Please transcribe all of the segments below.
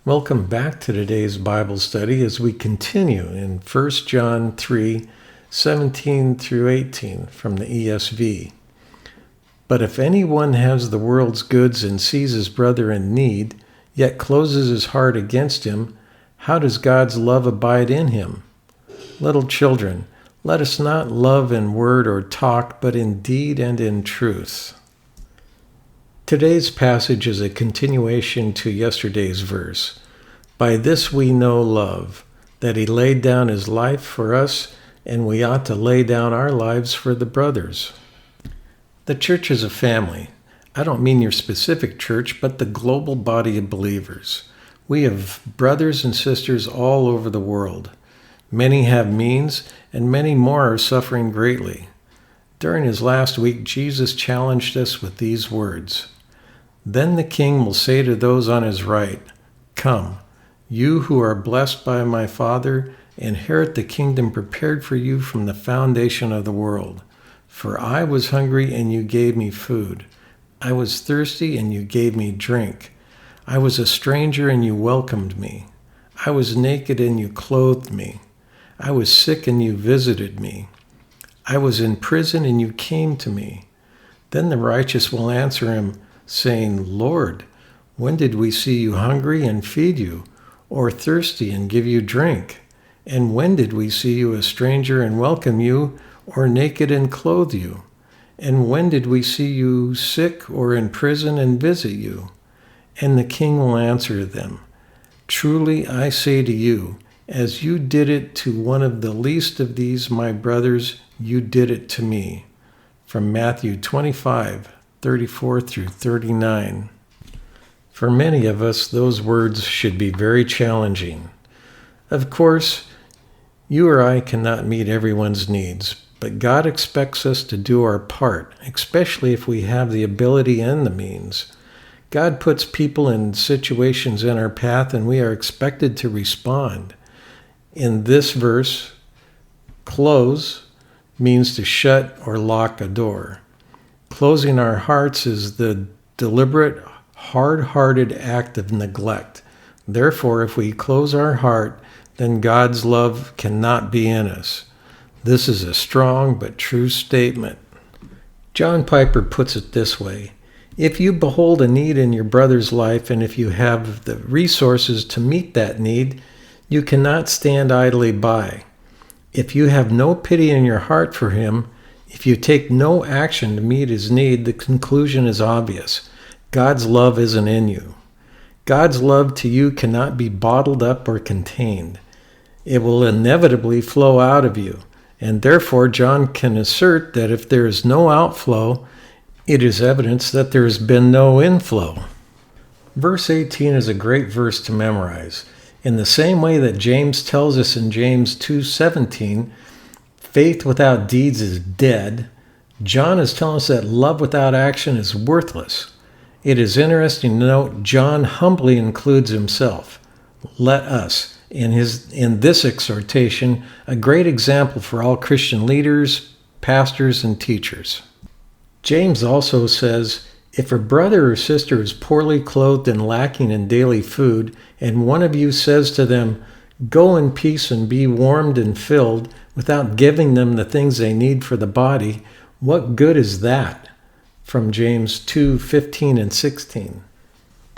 Welcome back to today's Bible study as we continue in 1 John 3:17 through 18 from the ESV. But if anyone has the world's goods and sees his brother in need, yet closes his heart against him, how does God's love abide in him? Little children, let us not love in word or talk, but in deed and in truth. Today's passage is a continuation to yesterday's verse. By this we know love, that he laid down his life for us, and we ought to lay down our lives for the brothers. The church is a family. I don't mean your specific church, but the global body of believers. We have brothers and sisters all over the world. Many have means, and many more are suffering greatly. During his last week, Jesus challenged us with these words. Then the king will say to those on his right, Come, you who are blessed by my Father, inherit the kingdom prepared for you from the foundation of the world. For I was hungry, and you gave me food. I was thirsty, and you gave me drink. I was a stranger, and you welcomed me. I was naked, and you clothed me. I was sick, and you visited me. I was in prison, and you came to me. Then the righteous will answer him, saying, Lord, when did we see you hungry and feed you, or thirsty and give you drink? And when did we see you a stranger and welcome you, or naked and clothe you? And when did we see you sick or in prison and visit you? And the king will answer them, Truly I say to you, as you did it to one of the least of these my brothers, you did it to me. From Matthew 25:34 through 39. For many of us, those words should be very challenging. Of course, you or I cannot meet everyone's needs, but God expects us to do our part, especially if we have the ability and the means. God puts people in situations in our path, and we are expected to respond. In this verse, close means to shut or lock a door. Closing our hearts is the deliberate, hard-hearted act of neglect. Therefore, if we close our heart, then God's love cannot be in us. This is a strong but true statement. John Piper puts it this way, If you behold a need in your brother's life, and if you have the resources to meet that need, you cannot stand idly by. If you have no pity in your heart for him, if you take no action to meet his need, the conclusion is obvious. God's love isn't in you. God's love to you cannot be bottled up or contained. It will inevitably flow out of you, and therefore John can assert that if there is no outflow, it is evidence that there has been no inflow. Verse 18 is a great verse to memorize. In the same way that James tells us in James 2:17, faith without deeds is dead, John is telling us that love without action is worthless. It is interesting to note John humbly includes himself. Let us, in this exhortation, a great example for all Christian leaders, pastors, and teachers. James also says, if a brother or sister is poorly clothed and lacking in daily food, and one of you says to them, Go in peace and be warmed and filled, without giving them the things they need for the body, what good is that? From James 2:15 and 16.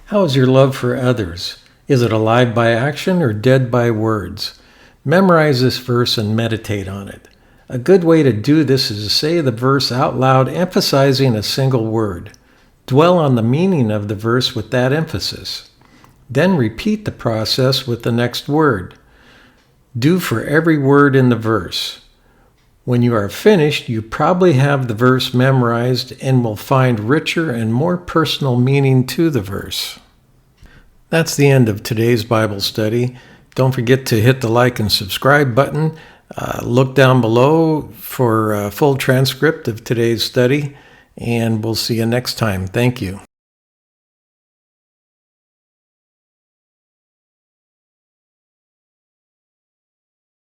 How is your love for others? Is it alive by action or dead by words? Memorize this verse and meditate on it. A good way to do this is to say the verse out loud, emphasizing a single word. Dwell on the meaning of the verse with that emphasis. Then repeat the process with the next word. Do for every word in the verse. When you are finished, you probably have the verse memorized and will find richer and more personal meaning to the verse. That's the end of today's Bible study. Don't forget to hit the like and subscribe button. Look down below for a full transcript of today's study, and we'll see you next time. Thank you.